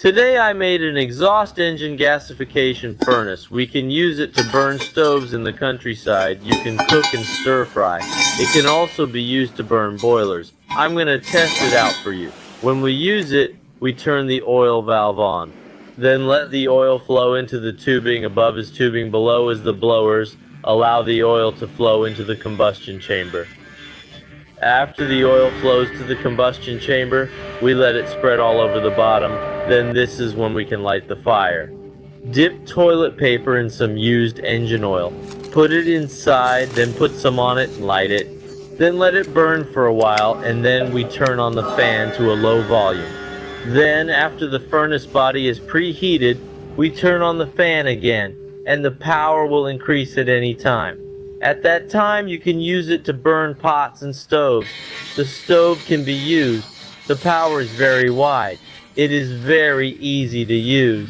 Today I made an exhaust engine gasification furnace. We can use it to burn stoves in the countryside. You can cook and stir fry. It can also be used to burn boilers. I'm going to test it out for you. When we use it, we turn the oil valve on. Then let the oil flow into the tubing. Above is tubing, below is the blowers. Allow the oil to flow into the combustion chamber. After the oil flows to the combustion chamber, we let it spread all over the bottom. Then this is when we can light the fire. Dip toilet paper in some used engine oil. Put it inside, then put some on it and light it. Then let it burn for a while, and then we turn on the fan to a low volume. Then, after the furnace body is preheated, we turn on the fan again, and the power will increase at any time. At that time, you can use it to burn pots and stoves. The stove can be used. The power is very wide. It is very easy to use.